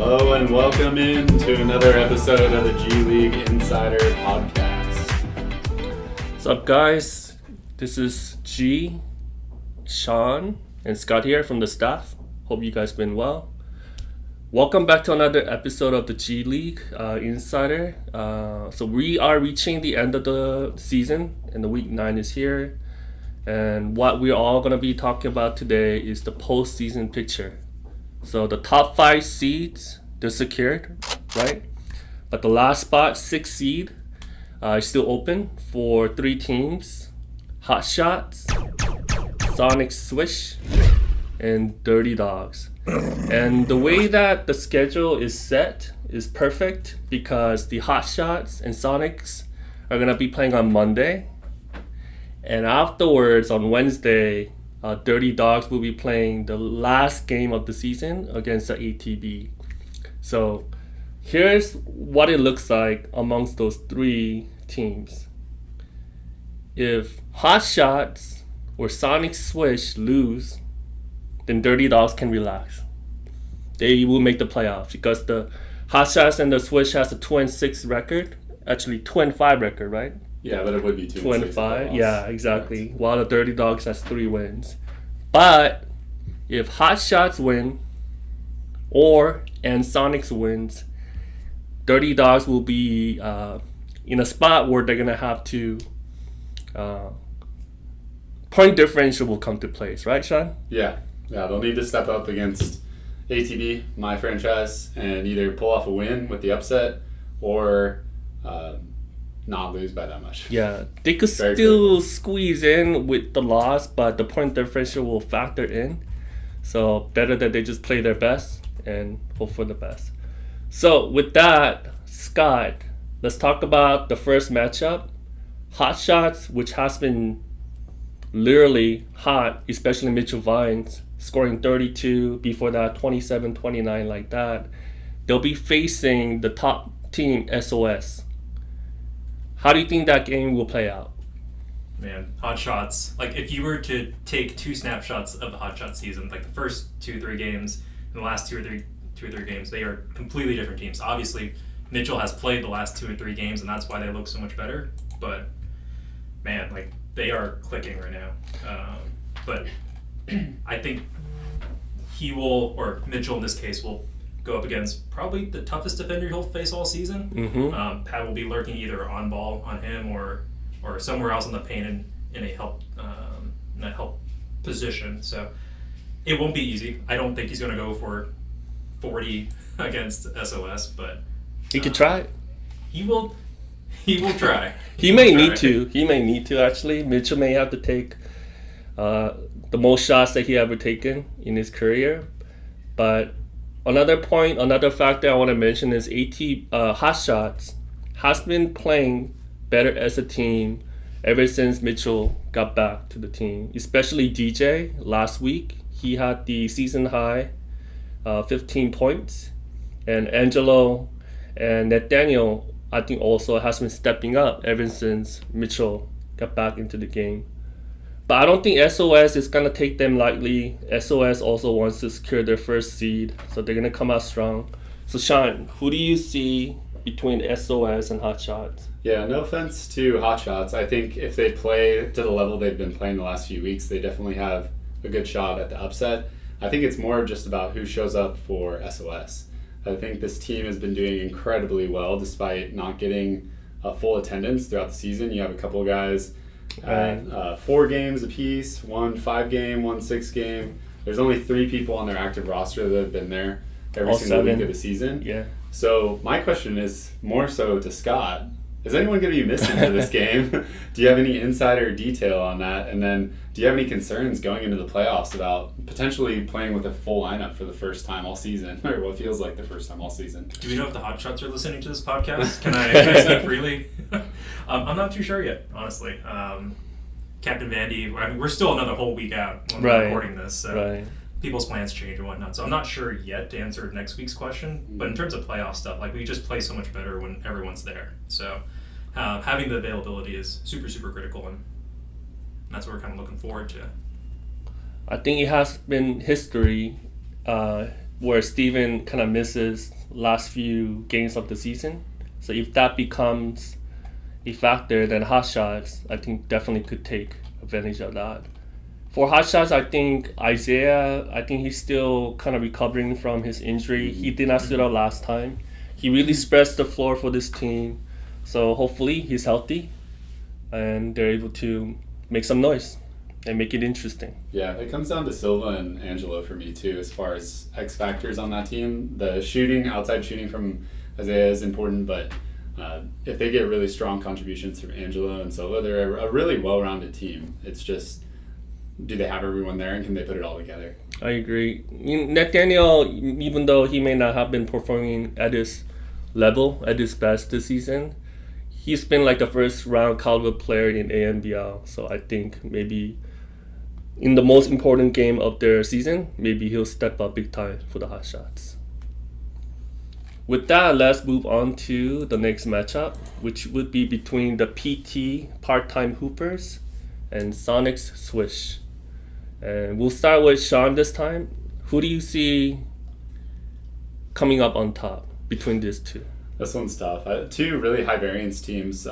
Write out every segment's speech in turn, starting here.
Hello and welcome in to another episode of the G League Insider Podcast. What's up, guys? This is G, Sean, and Scott here from the staff. Hope you guys been well. Welcome back to another episode of the G League Insider. So we are reaching the end of the season, and the week 9 is here. And what we're all going to be talking about today is the postseason picture. So the top 5 seeds, they're secured, right? But the last spot, 6th seed, is still open for 3 teams. Hot Shots, Sonic Swish, and Dirty Dogs. And the way that the schedule is set is perfect because the Hot Shots and Sonics are going to be playing on Monday. And afterwards, on Wednesday, Dirty Dogs will be playing the last game of the season against the ATB. So here's what it looks like amongst those 3 teams. If Hot Shots or Sonic Swish lose, then Dirty Dogs can relax. They will make the playoffs because the Hot Shots and the Swish has a 2-6 record. Actually, 2-5 record, right? Yeah, but it would be 2-5. Yeah, exactly. Correct. While the Dirty Dogs has 3 wins. But if Hot Shots win and Sonics wins, Dirty Dogs will be in a spot where they're gonna have to point differential will come to place, right, Sean? Yeah, they'll need to step up against ATB, my franchise, and either pull off a win with the upset or not lose by that much. Yeah, they could still squeeze in with the loss, but the point differential will factor in. So better that they just play their best and hope for the best. So with that, Scott, let's talk about the first matchup. Hot Shots, which has been literally hot, especially Mitchell Vines, scoring 32, before that 27, 29, like that. They'll be facing the top team, SOS. How do you think that game will play out? Man, Hot Shots. Like, if you were to take 2 snapshots of the Hot Shot season, like the first 2-3 games and the last 2 or 3 games, they are completely different teams. Obviously, Mitchell has played the last 2 or 3 games, and that's why they look so much better. But, man, like, they are clicking right now. But I think he will, or Mitchell in this case, will go up against probably the toughest defender he'll face all season. Mm-hmm. Pat will be lurking either on ball on him or somewhere else in the paint in a help position. So it won't be easy. I don't think he's going to go for 40 against SOS, but he could try. He will try. He may need to actually. Mitchell may have to take the most shots that he ever taken in his career, but another factor I want to mention is Hot Shots has been playing better as a team ever since Mitchell got back to the team. Especially DJ last week, he had the season high 15 points, and Angelo and Nathaniel I think also has been stepping up ever since Mitchell got back into the game. But I don't think SOS is going to take them lightly. SOS also wants to secure their first seed, so they're going to come out strong. So, Sean, who do you see between SOS and Hot Shots? Yeah, no offense to Hot Shots. I think if they play to the level they've been playing the last few weeks, they definitely have a good shot at the upset. I think it's more just about who shows up for SOS. I think this team has been doing incredibly well despite not getting full attendance throughout the season. You have a couple of guys 4 games apiece, 1 5-game, 1 6-game. There's only 3 people on their active roster that have been there every single week of the season. Yeah. So my question is more so to Scott. Is anyone going to be missing for this game? Do you have any insider detail on that? And then do you have any concerns going into the playoffs about potentially playing with a full lineup for the first time all season, or what feels like the first time all season? Do we know if the Hot Shots are listening to this podcast? Can I speak freely? I'm not too sure yet, honestly. Captain Vandy, I mean, we're still another whole week out when we're recording this, so people's plans change and whatnot. So I'm not sure yet to answer next week's question. But in terms of playoff stuff, like, we just play so much better when everyone's there. So having the availability is super, super critical, and that's what we're kind of looking forward to. I think it has been history where Steven kind of misses last few games of the season. So if that becomes a factor, then Hot Shots, I think, definitely could take advantage of that. For Hot Shots, I think Isaiah, I think he's still kind of recovering from his injury. He did not suit out last time. He really spreads the floor for this team. So hopefully he's healthy and they're able to make some noise and make it interesting. Yeah, it comes down to Silva and Angelo for me too, as far as X factors on that team. The shooting, outside shooting from Isaiah is important, but if they get really strong contributions from Angelo and Silva, they're a really well-rounded team. It's just, do they have everyone there and can they put it all together? I agree. Nathaniel, even though he may not have been performing at his level, at his best this season, he's been like the first round caliber player in ANBL. So I think maybe in the most important game of their season, maybe he'll step up big time for the Hot Shots. With that, let's move on to the next matchup, which would be between the PT Part-Time Hoopers and Sonics Swish. And we'll start with Sean this time. Who do you see coming up on top between these two? This one's tough. Two really high variance teams.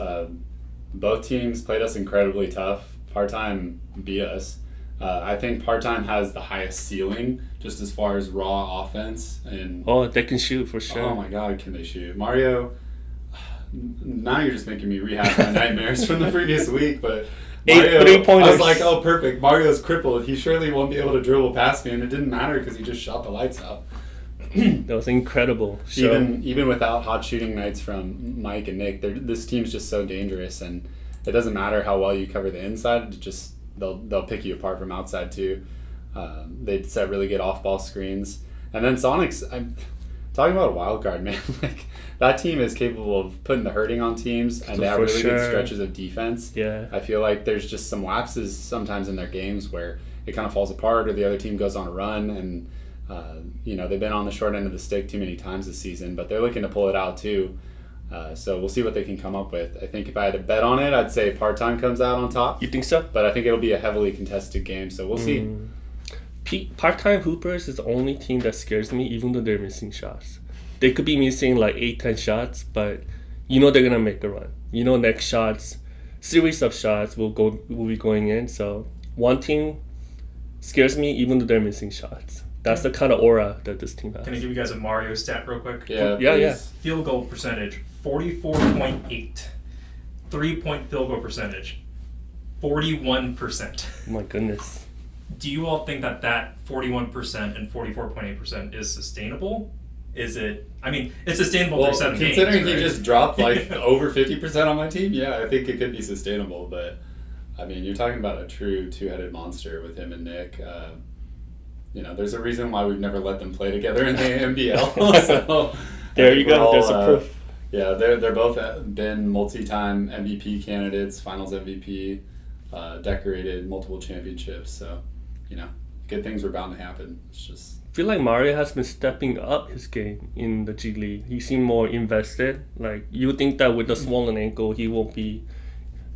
Both teams played us incredibly tough. Part-Time beat us. I think Part-Time has the highest ceiling just as far as raw offense. And oh, they can shoot for sure. Oh my God, can they shoot. Mario, now you're just making me rehash my nightmares from the previous week, but Mario, 8 3-pointers. I was like, oh, perfect. Mario's crippled. He surely won't be able to dribble past me, and it didn't matter because he just shot the lights out. That was incredible. Even without hot shooting nights from Mike and Nick, this team's just so dangerous, and it doesn't matter how well you cover the inside. They'll pick you apart from outside too. They set really good off-ball screens, and then Sonics. I'm talking about a wild card, man. Like that team is capable of putting the hurting on teams, and they have really good stretches of defense. Yeah, I feel like there's just some lapses sometimes in their games where it kind of falls apart, or the other team goes on a run, and they've been on the short end of the stick too many times this season. But they're looking to pull it out too. So we'll see what they can come up with. I think if I had to bet on it, I'd say Part-Time comes out on top. You think so? But I think it'll be a heavily contested game, so we'll see. Part-Time Hoopers is the only team that scares me, even though they're missing shots. They could be missing like 8-10 shots, but they're going to make a run. Next series of shots will be going in. So one team scares me, even though they're missing shots. That's the kind of aura that this team has. Can I give you guys a Mario stat real quick? Yeah. Field goal percentage, 44.8. 3-point field goal percentage, 41%. Oh my goodness. Do you all think that 41% and 44.8% is sustainable? Is it? I mean, it's sustainable through 7 games. Considering right? he just dropped like over 50% on my team, yeah, I think it could be sustainable. But I mean, you're talking about a true two-headed monster with him and Nick. There's a reason why we've never let them play together in the NBL. So there you go. There's a proof. Yeah, they're both been multi-time MVP candidates, Finals MVP, decorated multiple championships. So, good things were bound to happen. It's just. I feel like Mario has been stepping up his game in the G League. He seemed more invested. Like you think that with the swollen ankle, he won't be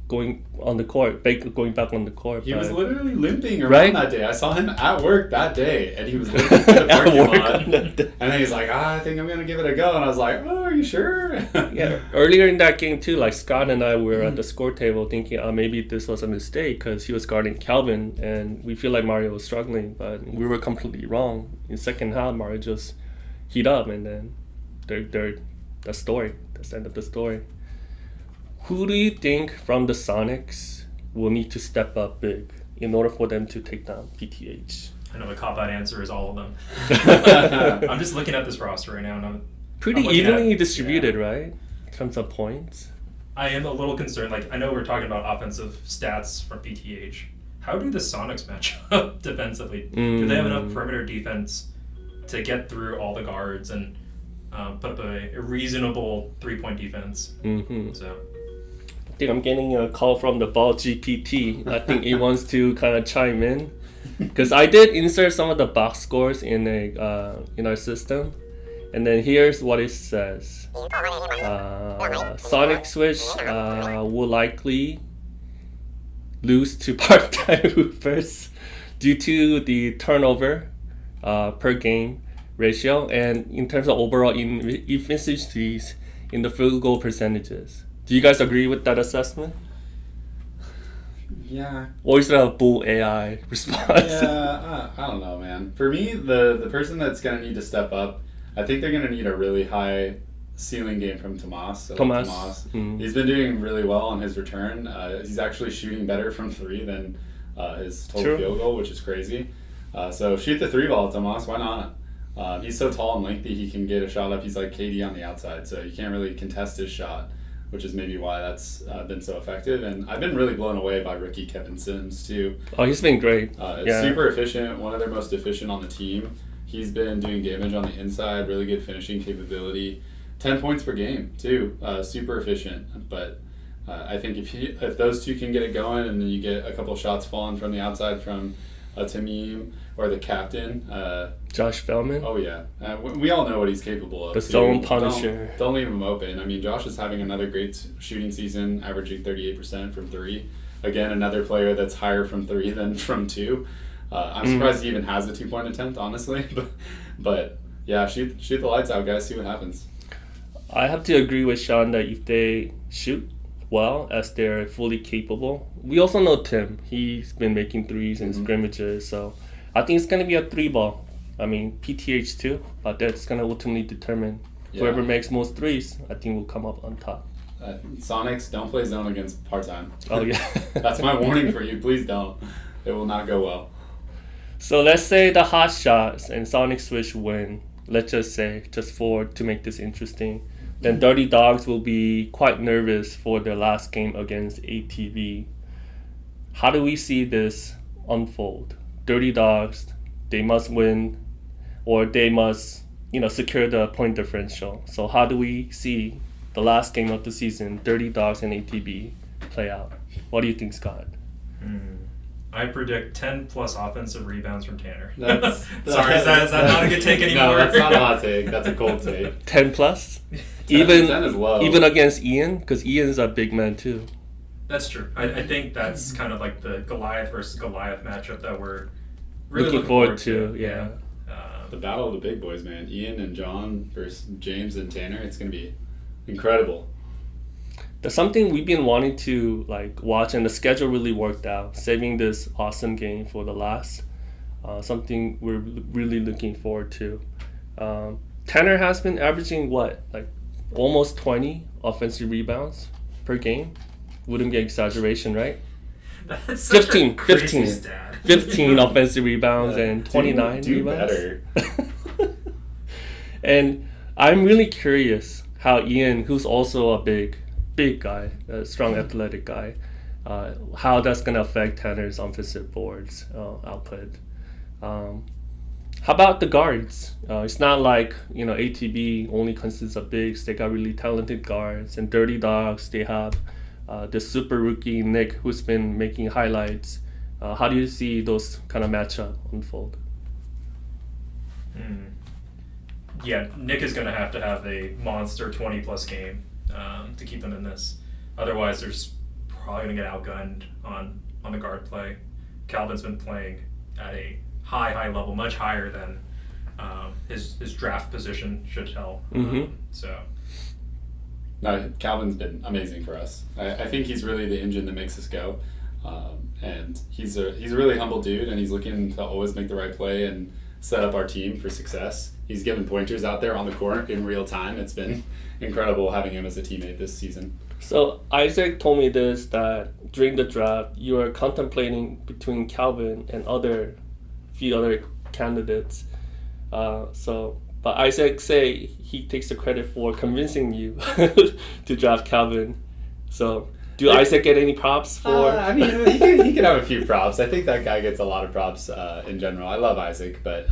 going on the court, going back on the court. He was literally limping around that day. I saw him at work that day, and he was limping in the parking lot. And then he's like, I think I'm going to give it a go. And I was like, oh, are you sure? Yeah. Earlier in that game, too, like Scott and I were at the score table thinking, maybe this was a mistake because he was guarding Calvin, and we feel like Mario was struggling. But we were completely wrong. In second half, Mario just heat up, and then that's the end of the story. Who do you think from the Sonics will need to step up big in order for them to take down PTH? I know the cop-out answer is all of them. I'm just looking at this roster right now, and I'm pretty evenly distributed, right? In terms of points. I am a little concerned. Like, I know we're talking about offensive stats from PTH. How do the Sonics match up defensively? Do they have enough perimeter defense to get through all the guards and put up a reasonable 3-point defense? So. I think I'm getting a call from the Ball GPT. I think he wants to kind of chime in because I did insert some of the box scores in our system, and then here's what it says: Sonic Switch will likely lose to Part-Time Hoopers due to the turnover per game ratio, and in terms of overall efficiencies in the field goal percentages. Do you guys agree with that assessment? Yeah. Or is it a bull AI response? Yeah, I don't know, man. For me, the person that's going to need to step up, I think they're going to need a really high ceiling game from Tomas. So Tomas. He's been doing really well on his return. He's actually shooting better from three than his total field goal, which is crazy. So shoot the three ball, Tomas. Why not? He's so tall and lengthy, he can get a shot up. He's like KD on the outside, so you can't really contest his shot, which is maybe why that's been so effective. And I've been really blown away by rookie Kevin Sims, too. Oh, he's been great. Super efficient, one of their most efficient on the team. He's been doing damage on the inside, really good finishing capability. 10 points per game, too. Super efficient. But I think if those two can get it going, and then you get a couple shots falling from the outside from Tamim or the captain. Josh Feldman. Oh, yeah. We all know what he's capable of. The zone punisher. Don't leave him open. I mean, Josh is having another great shooting season, averaging 38% from three. Again, another player that's higher from three than from two. I'm surprised he even has a 2-point attempt, honestly. But yeah, shoot the lights out, guys. See what happens. I have to agree with Sean that if they shoot well, as they're fully capable. We also know Tim. He's been making threes in scrimmages, so I think it's going to be a 3-ball. I mean, PTH too, but that's going to ultimately determine whoever makes most threes, I think will come up on top. Sonics, don't play zone against part-time. Oh, yeah. That's my warning for you. Please don't. It will not go well. So let's say the Hot Shots and Sonic Switch win. Let's just say, to make this interesting. Then Dirty Dogs will be quite nervous for their last game against ATV. How do we see this unfold? Dirty Dogs, they must win, or they must, secure the point differential. So how do we see the last game of the season, Dirty Dogs and ATV, play out? What do you think, Scott? I predict 10 plus offensive rebounds from Tanner. Sorry, is that not a good take anymore? No, that's not a hot take. That's a cold take. 10 plus? 10 is low. Even against Ian? Because Ian's a big man too. That's true. I think that's kind of like the Goliath versus Goliath matchup that we're really looking forward to. Yeah. The battle of the big boys, man. Ian and John versus James and Tanner. It's going to be incredible. There's something we've been wanting to watch, and the schedule really worked out, saving this awesome game for the last. Something we're really looking forward to. Tanner has been averaging almost 20 offensive rebounds per game. Wouldn't be an exaggeration, right? That's such 15 a crazy stat. 15 offensive rebounds and 29 do rebounds. Better. And I'm really curious how Ian, who's also a big guy, a strong athletic guy, how that's going to affect Tanner's offensive boards output. How about the guards? It's not like, ATB only consists of bigs. They got really talented guards. And Dirty Dogs, they have the super rookie Nick, who's been making highlights. How do you see those kind of matchup unfold? Yeah, Nick is going to have a monster 20-plus game to keep them in this. Otherwise, they're probably going to get outgunned on the guard play. Calvin's been playing at a high level, much higher than his draft position should tell. No, Calvin's been amazing for us. I think he's really the engine that makes us go. And he's a really humble dude, and he's looking to always make the right play and set up our team for success. He's given pointers out there on the court in real time. It's been incredible having him as a teammate this season. So Isaac told me this, that during the draft, you were contemplating between Calvin and few other candidates. But Isaac say he takes the credit for convincing you to draft Calvin. So do Isaac get any props for? He can have a few props. I think that guy gets a lot of props in general. I love Isaac, but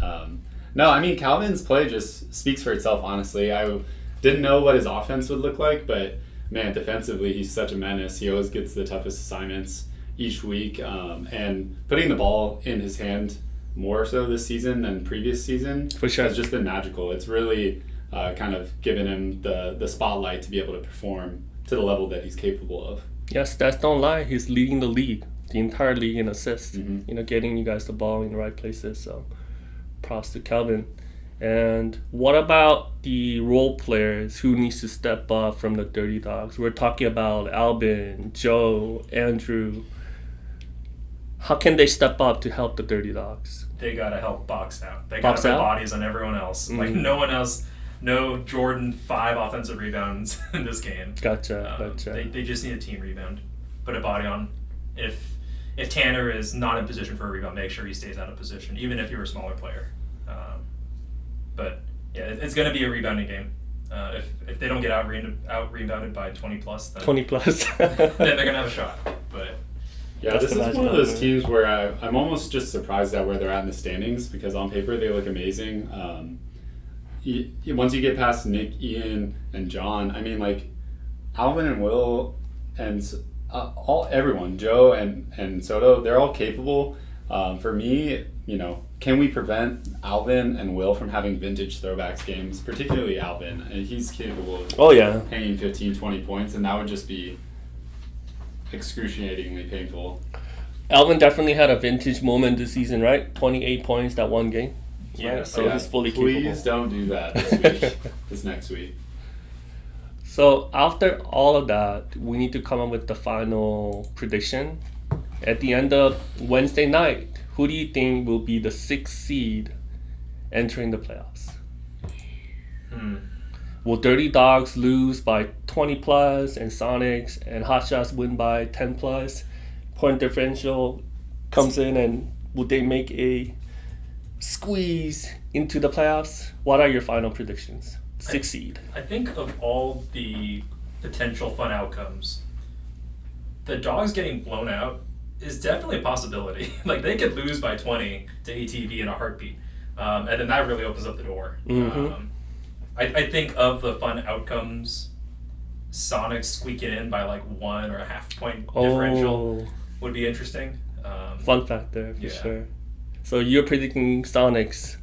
no, Calvin's play just speaks for itself, honestly. I didn't know what his offense would look like, but man, defensively, he's such a menace. He always gets the toughest assignments each week, and putting the ball in his hand more so this season than previous season for sure has just been magical. It's really kind of given him the spotlight to be able to perform to the level that he's capable of. Yes, stats don't lie. He's leading the league, the entire league in assists. Getting you guys the ball in the right places. So props to Calvin. And what about the role players who needs to step up from the Dirty Dogs? We're talking about Albin, Joe, Andrew. How can they step up to help the Dirty Dogs? They gotta help box out. They Box gotta put out? bodies on everyone else. Like no one else. No Jordan 5 offensive rebounds in this game. Gotcha. They just need a team rebound. Put a body on. If Tanner is not in position for a rebound, make sure he stays out of position, even if you're a smaller player. But yeah, it's going to be a rebounding game. If they don't get out rebounded by 20 plus, then 20 plus. then they're going to have a shot. But yeah, this is one of those teams where I'm almost just surprised at where they're at in the standings, because on paper they look amazing. Once you get past Nick, Ian, and John, I mean, like Alvin and Will and everyone, Joe and Soto, they're all capable. For me, can we prevent Alvin and Will from having vintage throwbacks games, particularly Alvin? And he's capable of hanging 15, 20 points, and that would just be excruciatingly painful. Alvin definitely had a vintage moment this season, right? 28 points that one game. Yeah, right? So he's fully capable. Please don't do that this week, this next week. So after all of that, we need to come up with the final prediction. At the end of Wednesday night, who do you think will be the 6th seed entering the playoffs? Will Dirty Dogs lose by 20 plus and Sonics and Hotshots win by 10 plus? Point differential comes in, and will they make a squeeze into the playoffs? What are your final predictions? 6th seed. I think of all the potential fun outcomes, the Dogs getting blown out is definitely a possibility. Like, they could lose by 20 to ATV in a heartbeat. And then that really opens up the door. I think of the fun outcomes, Sonic squeaking in by like 1 or a half point differential would be interesting. Fun factor for sure. So you're predicting Sonics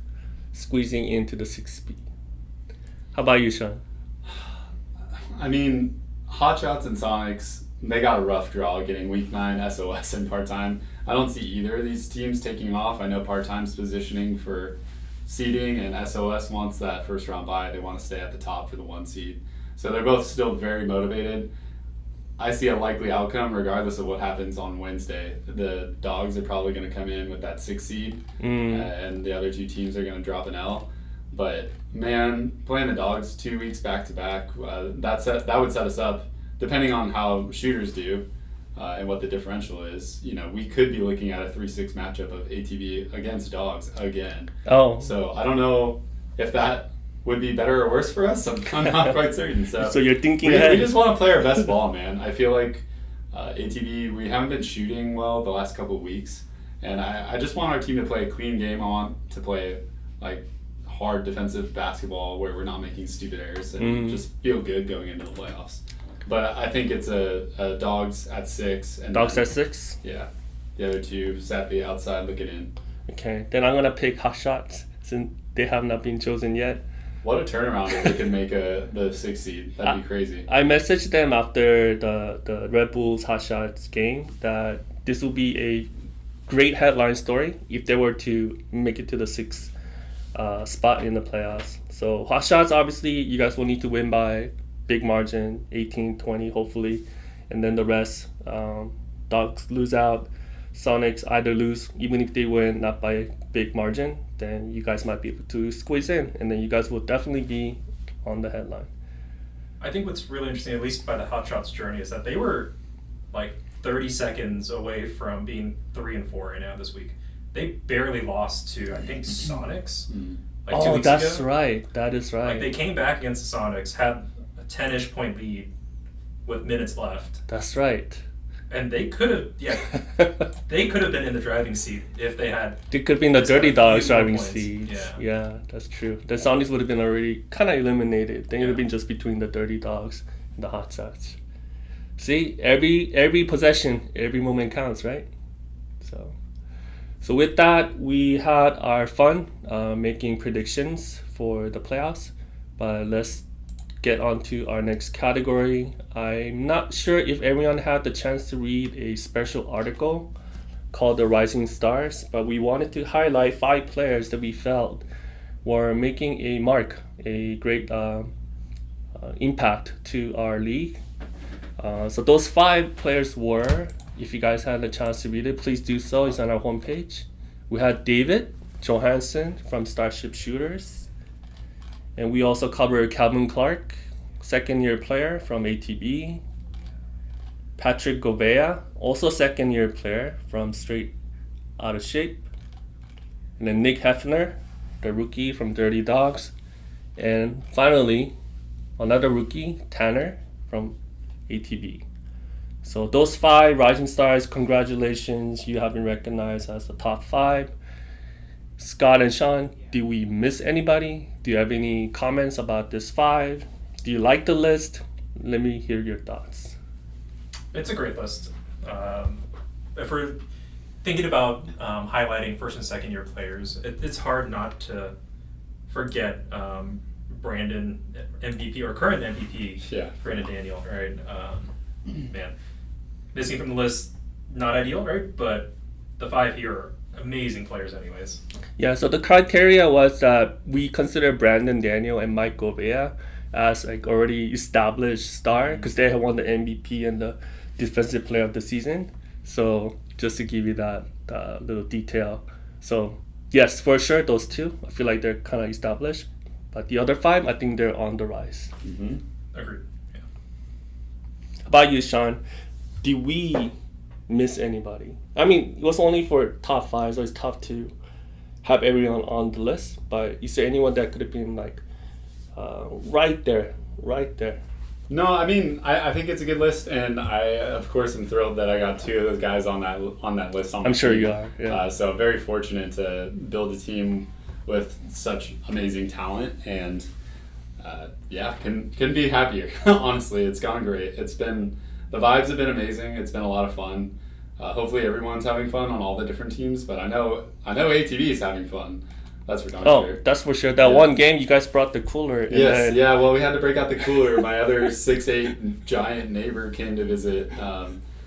squeezing into the 6th speed. How about you, Sean? I mean, Hotshots and Sonics, they got a rough draw getting Week 9 SOS and part-time. I don't see either of these teams taking off. I know part-time's positioning for seeding, and SOS wants that first round bye. They want to stay at the top for the 1 seed. So they're both still very motivated. I see a likely outcome regardless of what happens on Wednesday. The Dogs are probably going to come in with that 6th seed, and the other 2 teams are going to drop an L. But man, playing the Dogs 2 weeks back to back, that would set us up, depending on how shooters do and what the differential is. We could be looking at a 3-6 matchup of ATV against Dogs again. So I don't know if that would be better or worse for us. I'm not quite certain. So you're thinking we ahead. just want to play our best ball, man. I feel like ATV, we haven't been shooting well the last couple of weeks, and I just want our team to play a clean game. I want to play like hard defensive basketball where we're not making stupid errors and just feel good going into the playoffs. But I think it's a Dogs at 6. And Dogs at 6? Yeah. The other 2 sat the outside looking in. Okay. Then I'm going to pick Hotshots since they have not been chosen yet. What a turnaround if they could make the 6th seed. That'd be crazy. I messaged them after the Red Bulls Hotshots game that this will be a great headline story if they were to make it to the 6th spot in the playoffs. So Hotshots, obviously, you guys will need to win by big margin, 18-20 hopefully, and then the rest, Dogs lose out, Sonics either lose, even if they win not by big margin, then you guys might be able to squeeze in, and then you guys will definitely be on the headline. I think what's really interesting, at least by the Hotshots journey, is that they were like 30 seconds away from being 3-4 right now this week. They barely lost to, I think, Sonics like 2 weeks ago. That's right. That is right. Like, they came back against the Sonics, had a 10-ish point lead with minutes left. That's right. And they could have, they could have been in the driving seat if they had. They could be in the Dirty Dogs driving points. seat. Yeah, that's true. The Sonics would have been already kind of eliminated. They would have been just between the Dirty Dogs and the Hotshots. See, every possession, every moment counts, right? So with that, we had our fun making predictions for the playoffs. But let's get on to our next category. I'm not sure if everyone had the chance to read a special article called The Rising Stars, but we wanted to highlight 5 players that we felt were making a mark, a great impact to our league. So those 5 players were, if you guys had a chance to read it, please do so. It's on our homepage. We had David Johansson from Starship Shooters. And we also covered Calvin Clark, second-year player from ATB. Patrick Govea, also second-year player from Straight Outta Shape. And then Nick Hefner, the rookie from Dirty Dogs. And finally, another rookie, Tanner from ATB. So those 5 rising stars, congratulations, you have been recognized as the top 5. Scott and Sean, did we miss anybody? Do you have any comments about this 5? Do you like the list? Let me hear your thoughts. It's a great list. If we're thinking about highlighting first and second year players, it's hard not to forget Brandon MVP or current MVP, Brandon Daniel, right? Man, missing from the list, not ideal, right? But the 5 here are amazing players anyways. Yeah, so the criteria was that we consider Brandon Daniel and Mike Govea as like already established star because they have won the MVP and the defensive player of the season. So just to give you that little detail. So yes, for sure, those 2, I feel like they're kind of established. But the other 5, I think they're on the rise. Mm-hmm. Agreed. Yeah. How about you, Sean? Did we miss anybody? I mean, it was only for top 5, so it's tough to have everyone on the list. But is there anyone that could have been like right there? No, I mean, I think it's a good list, and I, of course, am thrilled that I got 2 of those guys on that list. I'm sure you are. Yeah. So very fortunate to build a team with such amazing talent, and couldn't be happier. Honestly, it's gone great. The vibes have been amazing. It's been a lot of fun. Hopefully, everyone's having fun on all the different teams, but I know ATV is having fun. That's for darn sure. Oh, that's for sure. That one game, you guys brought the cooler. Yes, well, we had to break out the cooler. My other 6'8" giant neighbor came to visit,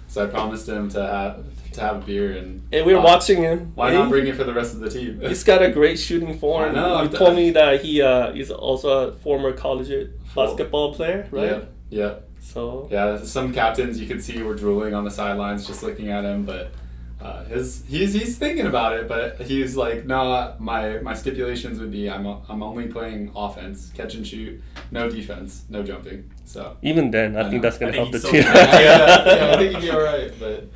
so I promised him to have a beer. And we were watching him. Why not bring it for the rest of the team? He's got a great shooting form. I know. You told me that he is also a former college basketball player, right? Yeah. So some captains you could see were drooling on the sidelines just looking at him, but he's thinking about it. But he's like, no, my stipulations would be I'm only playing offense, catch and shoot, no defense, no jumping. So even then, I think that's gonna help the team. I think he'd be all right. But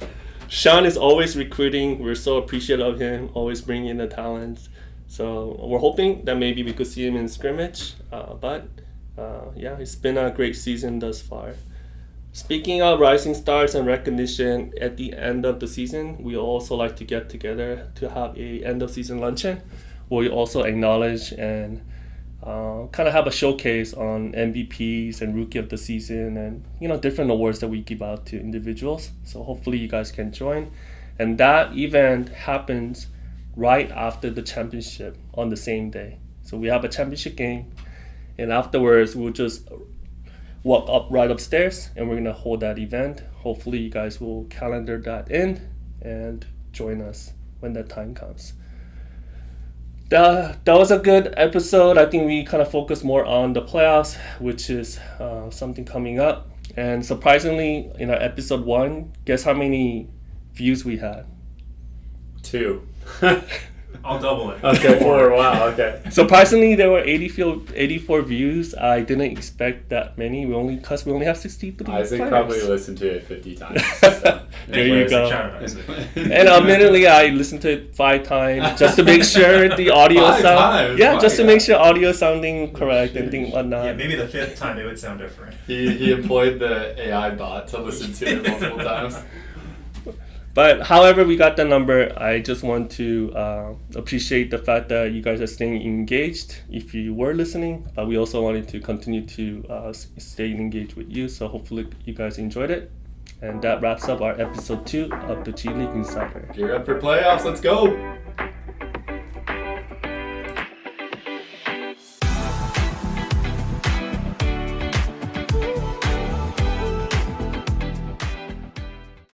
Sean is always recruiting. We're so appreciative of him, always bringing in the talents. So we're hoping that maybe we could see him in scrimmage. But it's been a great season thus far. Speaking of rising stars and recognition, at the end of the season, we also like to get together to have a end of season luncheon, where we also acknowledge and kind of have a showcase on MVPs and Rookie of the Season and different awards that we give out to individuals. So hopefully you guys can join. And that event happens right after the championship on the same day. So we have a championship game, and afterwards we'll just walk up right upstairs and we're gonna hold that event. Hopefully you guys will calendar that in and join us when that time comes. That was a good episode. I think we kind of focused more on the playoffs, which is something coming up. And surprisingly, in our episode 1, guess how many views we had? 2. I'll double it. Okay, 4. Wow, okay. Surprisingly, there were 84 views. I didn't expect that many. We only have 63 Isaac players. Probably listened to it 50 times. So. There you go. And admittedly, I listened to it 5 times just to make sure the audio sound. Yeah, just to make sure audio sounding correct and things whatnot. Yeah, maybe the 5th time it would sound different. He employed the AI bot to listen to it multiple times. But however we got the number, I just want to appreciate the fact that you guys are staying engaged if you were listening. But we also wanted to continue to stay engaged with you. So hopefully you guys enjoyed it. And that wraps up our episode 2 of the G League Insider. Gear up for playoffs. Let's go.